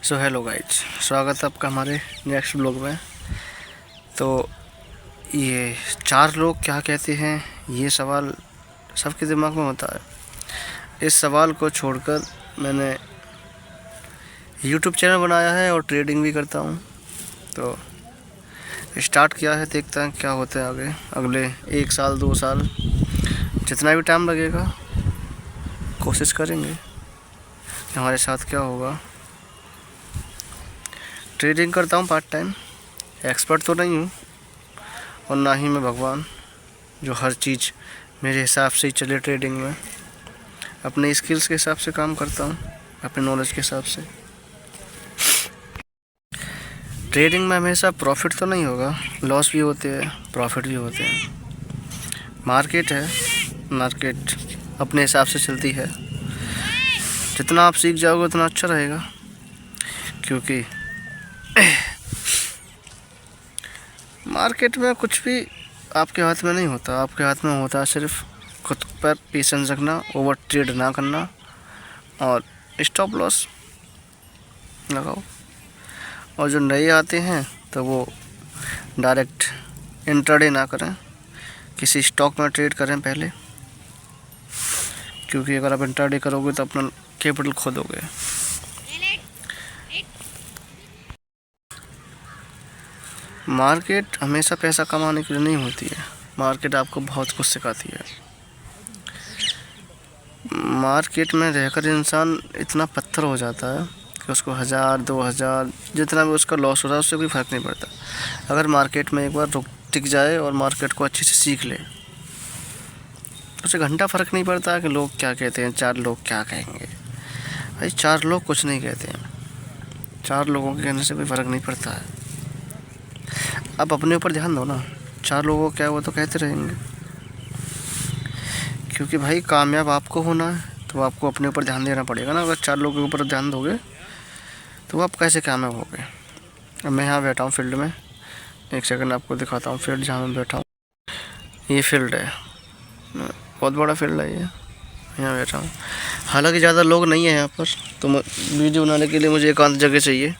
So hello guys, स्वागत है आपका हमारे नेक्स्ट ब्लॉग में। तो ये चार लोग क्या कहते हैं, ये सवाल सबके दिमाग में होता है। इस सवाल को छोड़कर मैंने यूट्यूब चैनल बनाया है और ट्रेडिंग भी करता हूँ। तो स्टार्ट किया है, देखते हैं क्या होता है आगे। अगले 1 साल 2 साल जितना भी टाइम लगेगा कोशिश करेंगे कि हमारे साथ क्या होगा। ट्रेडिंग करता हूँ पार्ट टाइम, एक्सपर्ट तो नहीं हूँ और ना ही मैं भगवान जो हर चीज़ मेरे हिसाब से ही चले। ट्रेडिंग में अपने स्किल्स के हिसाब से काम करता हूँ, अपने नॉलेज के हिसाब से। ट्रेडिंग में हमेशा प्रॉफिट तो नहीं होगा, लॉस भी होते हैं, प्रॉफिट भी होते हैं। मार्केट है, मार्केट अपने हिसाब से चलती है। जितना आप सीख जाओगे उतना अच्छा रहेगा, क्योंकि मार्केट में कुछ भी आपके हाथ में नहीं होता। आपके हाथ में होता है सिर्फ खुद पर पेशेंस रखना, ओवर ट्रेड ना करना और स्टॉप लॉस लगाओ। और जो नए आते हैं तो वो डायरेक्ट इंट्राडे ना करें, किसी स्टॉक में ट्रेड करें पहले, क्योंकि अगर आप इंट्राडे करोगे तो अपना कैपिटल खो दोगे। मार्केट हमेशा पैसा कमाने के लिए नहीं होती है, मार्केट आपको बहुत कुछ सिखाती है। मार्केट में रहकर इंसान इतना पत्थर हो जाता है कि उसको 1000 2000 जितना भी उसका लॉस हो रहा है उससे कोई फ़र्क नहीं पड़ता। अगर मार्केट में एक बार रुक टिक जाए और मार्केट को अच्छे से सीख ले, उसे घंटा फ़र्क नहीं पड़ता कि लोग क्या कहते हैं, 4 लोग क्या कहेंगे। भाई 4 लोग कुछ नहीं कहते हैं, 4 लोगों के कहने से कोई फ़र्क नहीं पड़ता है। अब अपने ऊपर ध्यान दो ना, 4 लोगों को क्या वो तो कहते रहेंगे। क्योंकि भाई कामयाब आपको होना है तो आपको अपने ऊपर ध्यान देना पड़ेगा ना। अगर 4 लोगों के ऊपर ध्यान दोगे तो आप कैसे कामयाब होगे। अब मैं यहाँ बैठा हूँ फील्ड में, एक सेकंड आपको दिखाता हूँ फील्ड जहाँ मैं बैठा हूँ। ये फील्ड है, बहुत बड़ा फील्ड है ये, यहाँ बैठा हूँ। हालांकि ज़्यादा लोग नहीं है यहाँ पर, तो वीडियो बनाने के लिए मुझे एकांत जगह चाहिए,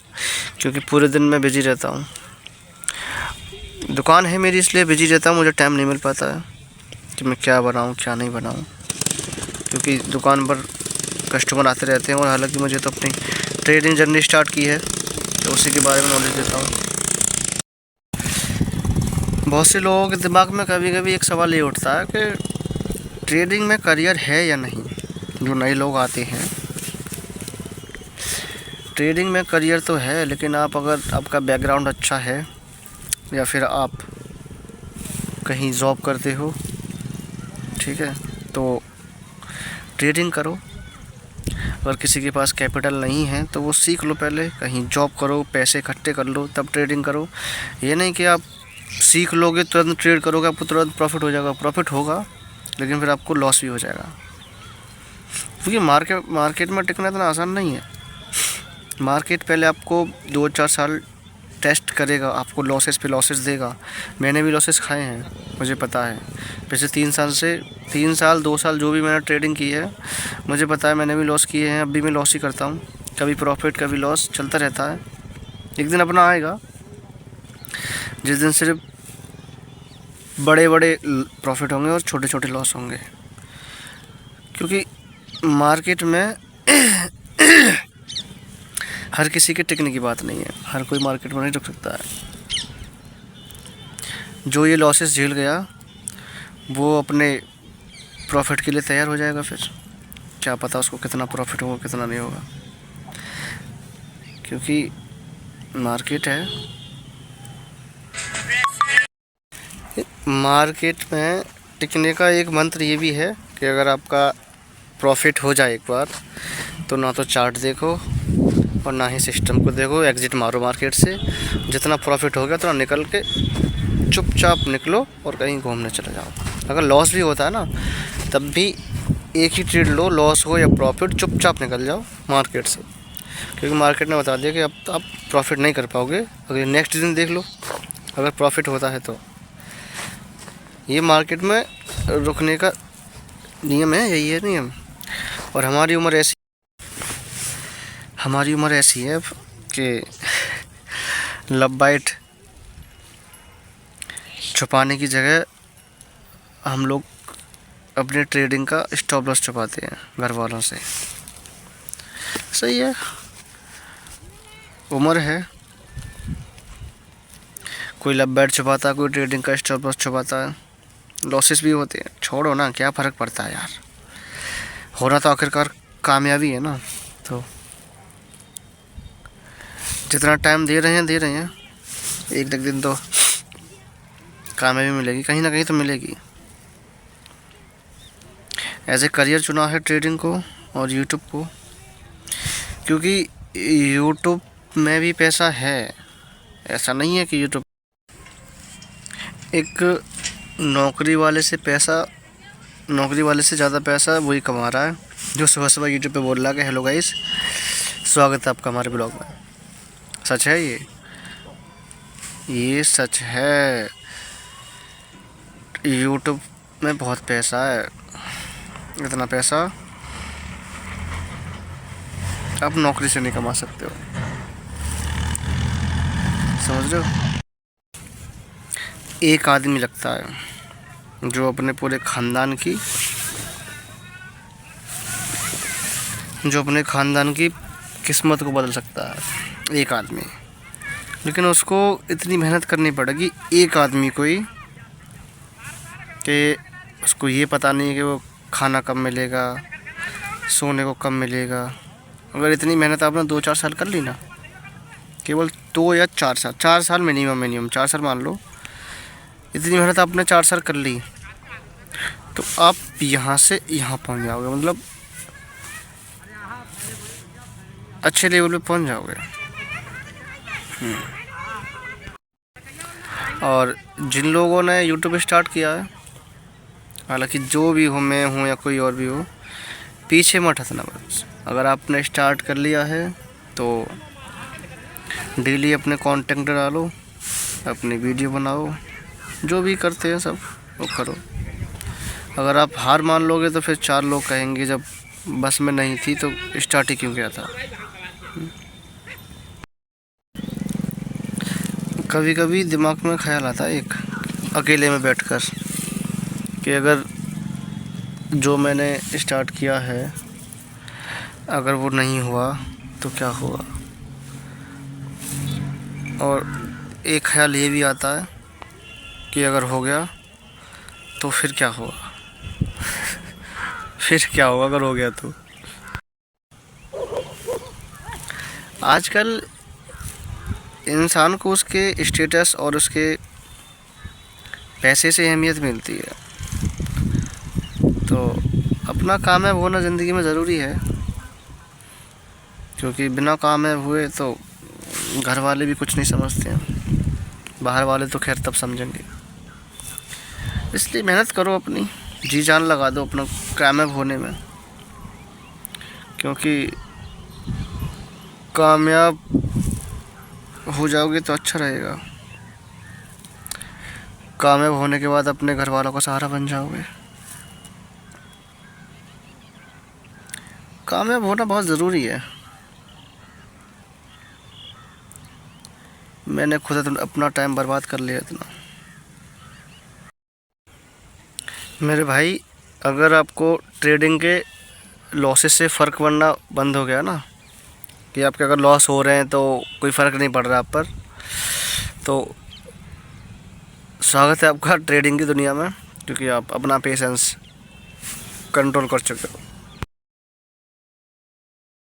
क्योंकि पूरे दिन मैं बिजी रहता हूँ। दुकान है मेरी, इसलिए बिजी रहता हूँ, मुझे टाइम नहीं मिल पाता है कि मैं क्या बनाऊँ क्या नहीं बनाऊँ, क्योंकि दुकान पर कस्टमर आते रहते हैं। और हालांकि मुझे तो अपनी ट्रेडिंग जर्नी स्टार्ट की है तो उसी के बारे में नॉलेज देता हूँ। बहुत से लोगों के दिमाग में कभी कभी एक सवाल ये उठता है कि ट्रेडिंग में करियर है या नहीं। जो नए लोग आते हैं, ट्रेडिंग में करियर तो है, लेकिन आप अगर आपका बैकग्राउंड अच्छा है या फिर आप कहीं जॉब करते हो, ठीक है, तो ट्रेडिंग करो। अगर किसी के पास कैपिटल नहीं है तो वो सीख लो, पहले कहीं जॉब करो, पैसे इकट्ठे कर लो, तब ट्रेडिंग करो। ये नहीं कि आप सीख लोगे तुरंत ट्रेड करोगे आपको तुरंत प्रॉफिट हो जाएगा। प्रॉफिट होगा लेकिन फिर आपको लॉस भी हो जाएगा, क्योंकि मार्केट में टिकना इतना आसान नहीं है। मार्केट पहले आपको 2-4 साल टेस्ट करेगा, आपको लॉसेस पे लॉसेस देगा। मैंने भी लॉसेस खाए हैं, मुझे पता है। पिछले 3 साल 2 साल जो भी मैंने ट्रेडिंग की है, मुझे पता है मैंने भी लॉस किए हैं। अभी मैं लॉस ही करता हूँ, कभी प्रॉफिट कभी लॉस चलता रहता है। एक दिन अपना आएगा जिस दिन सिर्फ बड़े बड़े प्रॉफिट होंगे और छोटे छोटे लॉस होंगे, क्योंकि मार्केट में हर किसी के टिकने की बात नहीं है, हर कोई मार्केट में नहीं रुक सकता है। जो ये लॉसेस झेल गया वो अपने प्रॉफिट के लिए तैयार हो जाएगा, फिर क्या पता उसको कितना प्रॉफिट होगा कितना नहीं होगा, क्योंकि मार्केट है। मार्केट में टिकने का एक मंत्र ये भी है कि अगर आपका प्रॉफिट हो जाए एक बार, तो ना तो चार्ट देखो और ना ही सिस्टम को देखो, एग्ज़िट मारो मार्केट से। जितना प्रॉफिट हो गया तो निकल के चुपचाप निकलो और कहीं घूमने चले जाओ। अगर लॉस भी होता है ना, तब भी एक ही ट्रेड लो, लॉस हो या प्रॉफिट, चुपचाप निकल जाओ मार्केट से, क्योंकि मार्केट ने बता दिया कि अब तो आप प्रॉफिट नहीं कर पाओगे। अगर नेक्स्ट दिन देख लो, अगर प्रॉफिट होता है तो। ये मार्केट में रुकने का नियम है, यही है नियम। और हमारी उम्र ऐसी है कि लव बाइट छुपाने की जगह हम लोग अपने ट्रेडिंग का स्टॉप लॉस छुपाते हैं घर वालों से। सही है, उम्र है, कोई लव बाइट छुपाता है, कोई ट्रेडिंग का स्टॉप लॉस छुपाता है, लॉसेस भी होते हैं। छोड़ो ना, क्या फ़र्क पड़ता है यार, होना तो आखिरकार कामयाबी है ना। तो जितना टाइम दे रहे हैं, एक दिन तो कामयाबी मिलेगी, कहीं ना कहीं तो मिलेगी। एज ए करियर चुना है ट्रेडिंग को और यूट्यूब को, क्योंकि यूट्यूब में भी पैसा है। ऐसा नहीं है कि यूट्यूब एक नौकरी वाले से ज़्यादा पैसा वही कमा रहा है जो सुबह सुबह यूट्यूब पे बोल रहा है कि हेलो गाइस, स्वागत है आपका हमारे ब्लॉग में। सच है ये सच है। यूट्यूब में बहुत पैसा है, इतना पैसा आप नौकरी से नहीं कमा सकते हो, समझ रहे हो। एक आदमी लगता है जो अपने पूरे ख़ानदान की किस्मत को बदल सकता है, एक आदमी। लेकिन उसको इतनी मेहनत करनी पड़ेगी एक आदमी को ही कि उसको ये पता नहीं है कि वो खाना कब मिलेगा, सोने को कब मिलेगा। अगर इतनी मेहनत आपने 2-4 साल कर ली ना, केवल 2 या 4 साल मिनिमम 4 साल मान लो, इतनी मेहनत आपने 4 साल कर ली तो आप यहाँ से यहाँ पहुँच जाओगे, मतलब अच्छे लेवल पे पहुँच जाओगे। और जिन लोगों ने यूट्यूब स्टार्ट किया है, हालांकि जो भी हो, मैं हूँ या कोई और भी हो, पीछे मत हटना बस। अगर आपने स्टार्ट कर लिया है तो डेली अपने कंटेंट डालो, अपनी वीडियो बनाओ, जो भी करते हैं सब वो करो। अगर आप हार मान लोगे तो फिर 4 लोग कहेंगे जब बस में नहीं थी तो स्टार्ट ही क्यों किया था। कभी कभी दिमाग में ख्याल आता है एक, अकेले में बैठकर, कि अगर जो मैंने स्टार्ट किया है अगर वो नहीं हुआ तो क्या होगा। और एक ख्याल ये भी आता है कि अगर हो गया तो फिर क्या होगा फिर क्या होगा अगर हो गया तो। आजकल इंसान को उसके स्टेटस और उसके पैसे से अहमियत मिलती है, तो अपना कामयाब होना ज़िंदगी में ज़रूरी है, क्योंकि बिना कामयाब हुए तो घर वाले भी कुछ नहीं समझते हैं, बाहर वाले तो खैर तब समझेंगे। इसलिए मेहनत करो, अपनी जी जान लगा दो अपना कामयाब होने में, क्योंकि कामयाब हो जाओगे तो अच्छा रहेगा। कामयाब होने के बाद अपने घर वालों का सहारा बन जाओगे। कामयाब होना बहुत ज़रूरी है। मैंने खुद अपना टाइम बर्बाद कर लिया इतना। मेरे भाई, अगर आपको ट्रेडिंग के लॉसेस से फ़र्क पड़ना बंद हो गया ना, कि आपके अगर लॉस हो रहे हैं तो कोई फ़र्क नहीं पड़ रहा आप पर, तो स्वागत है आपका ट्रेडिंग की दुनिया में, क्योंकि आप अपना पेशेंस कंट्रोल कर चुके हो।